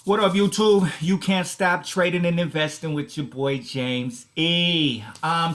What up, YouTube? You can't stop trading and investing with your boy James E.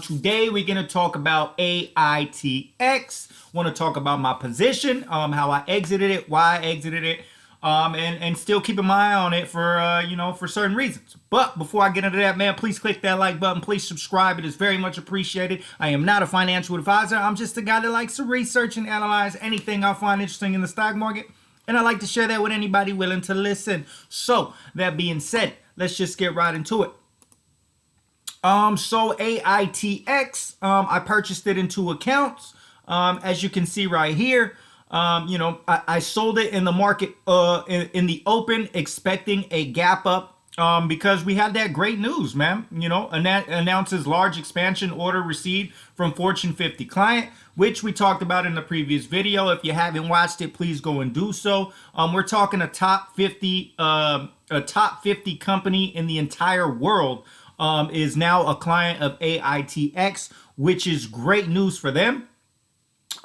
Today we're gonna talk about AITX. Want to talk about my position, how I exited it, why I exited it, and still keeping my eye on it for for certain reasons. But before I get into that, man, please click that like button. Please subscribe. It is very much appreciated. I am not a financial advisor. I'm just a guy that likes to research and analyze anything I find interesting in the stock market. And I like to share that with anybody willing to listen. So, that being said, let's just get right into it. So AITX, I purchased it in 2 accounts. As you can see right here, I sold it in the market, in the open, expecting a gap up. Because we had that great news, man. Announces large expansion order received from Fortune 50 client, which we talked about in the previous video. If you haven't watched it, please go and do so. We're talking a top 50 company in the entire world is now a client of AITX, which is great news for them.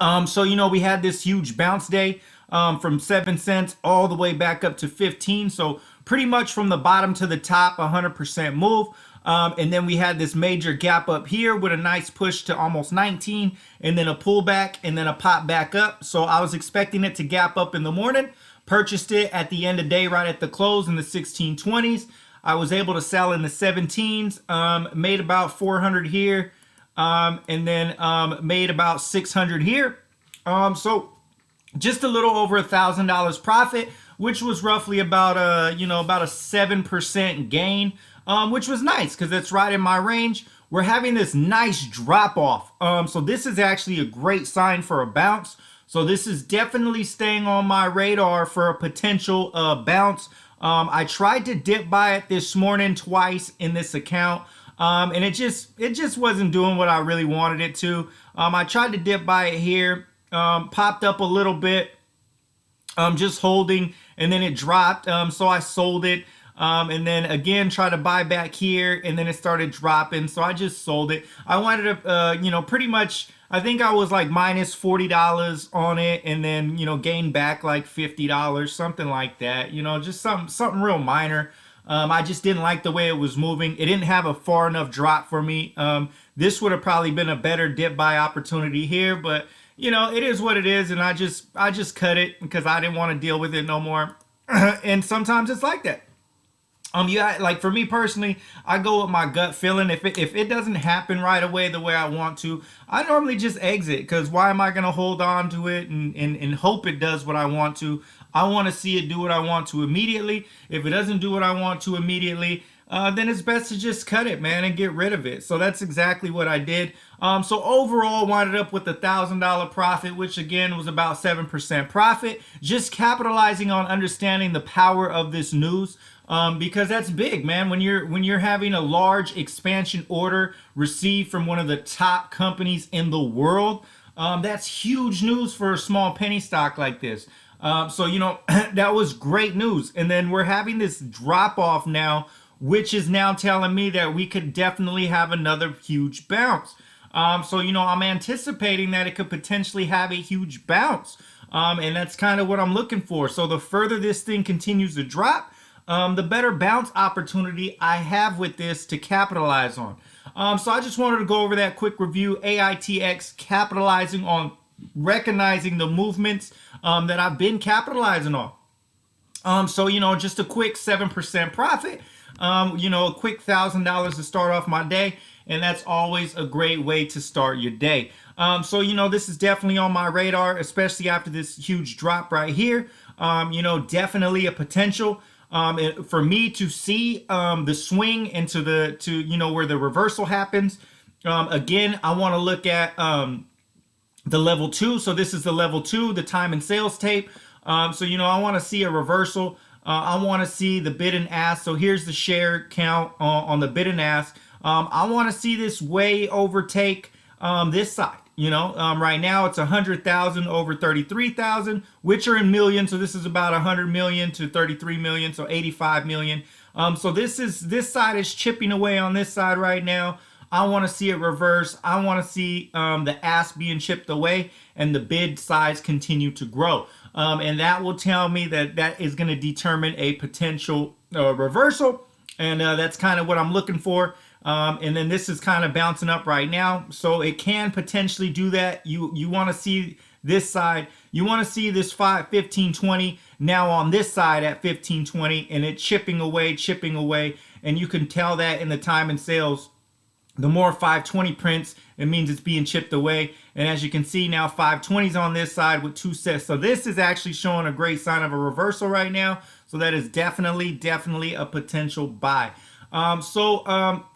We had this huge bounce day from 7 cents all the way back up to 15. So pretty much from the bottom to the top, 100% move. And then we had this major gap up here with a nice push to almost 19, and then a pullback, and then a pop back up. So I was expecting it to gap up in the morning. Purchased it at the end of day, right at the close in the 1620s. I was able to sell in the 17s, made about 400 here, and then made about 600 here. So just a little over $1,000 profit, which was roughly about a 7% gain, which was nice because it's right in my range. We're having this nice drop off. So this is actually a great sign for a bounce. So this is definitely staying on my radar for a potential bounce. I tried to dip buy it this morning twice in this account. And it just wasn't doing what I really wanted it to. I tried to dip buy it here, popped up a little bit, just holding, and then it dropped. So I sold it, and then again tried to buy back here, and then it started dropping. So I just sold it. I wanted to, pretty much, I think I was like minus $40 on it, and then gained back like $50, something like that. Just something real minor. I just didn't like the way it was moving. It didn't have a far enough drop for me. This would have probably been a better dip buy opportunity here, but it is what it is, and I just cut it because I didn't want to deal with it no more. And sometimes it's like that. Like for me personally, I go with my gut feeling. If it doesn't happen right away the way I want to, I normally just exit, because why am I gonna hold on to it and hope it does what I want to? I want to see it do what I want to immediately. If it doesn't do what I want to immediately, then it's best to just cut it, man, and get rid of it. So that's exactly what I did. So overall, wound up with $1,000 profit, which again was about 7% profit. Just capitalizing on understanding the power of this news. Because that's big, man. When you're having a large expansion order received from one of the top companies in the world, that's huge news for a small penny stock like this. That was great news. And then we're having this drop off now, which is now telling me that we could definitely have another huge bounce. I'm anticipating that it could potentially have a huge bounce. And that's kind of what I'm looking for. So the further this thing continues to drop, the better bounce opportunity I have with this to capitalize on. So I just wanted to go over that quick review. AITX capitalizing on recognizing the movements that I've been capitalizing on. Just a quick 7% profit. A quick $1,000 to start off my day, and that's always a great way to start your day. This is definitely on my radar, especially after this huge drop right here. Definitely a potential. For me to see the swing into where the reversal happens. Again, I want to look at the level 2. So this is the level 2, the time and sales tape. I want to see a reversal. I want to see the bid and ask. So here's the share count on the bid and ask. I want to see this way overtake this side. Right now it's 100,000 over 33,000, which are in millions. So this is about 100 million to 33 million, so 85 million. So this side is chipping away on this side right now. I want to see it reverse. I want to see the ask being chipped away and the bid size continue to grow. And that will tell me that is going to determine a potential reversal, and that's kind of what I'm looking for. And then this is kind of bouncing up right now, so it can potentially do that. You want to see this side, you want to see this 1520 now on this side at 1520, and it chipping away, and you can tell that in the time and sales. The more 520 prints, it means it's being chipped away. And as you can see now, 520s on this side with 2 sets. So this is actually showing a great sign of a reversal right now. So that is definitely a potential buy.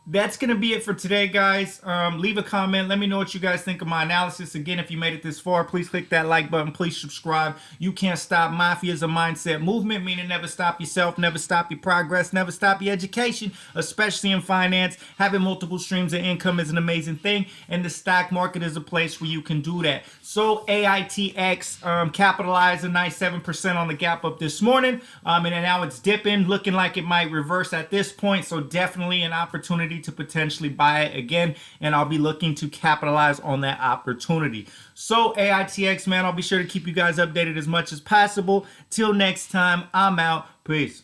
That's going to be it for today, guys. Leave a comment. Let me know what you guys think of my analysis. Again, if you made it this far, please click that like button. Please subscribe. You can't stop. Mafia is a mindset movement, meaning never stop yourself, never stop your progress, never stop your education, especially in finance. Having multiple streams of income is an amazing thing, and the stock market is a place where you can do that. So AITX capitalized a nice 7% on the gap up this morning, and then now it's dipping, looking like it might reverse at this point. So definitely an opportunity to potentially buy it again, and I'll be looking to capitalize on that opportunity. So AITX, man, I'll be sure to keep you guys updated as much as possible. Till next time, I'm out. Peace.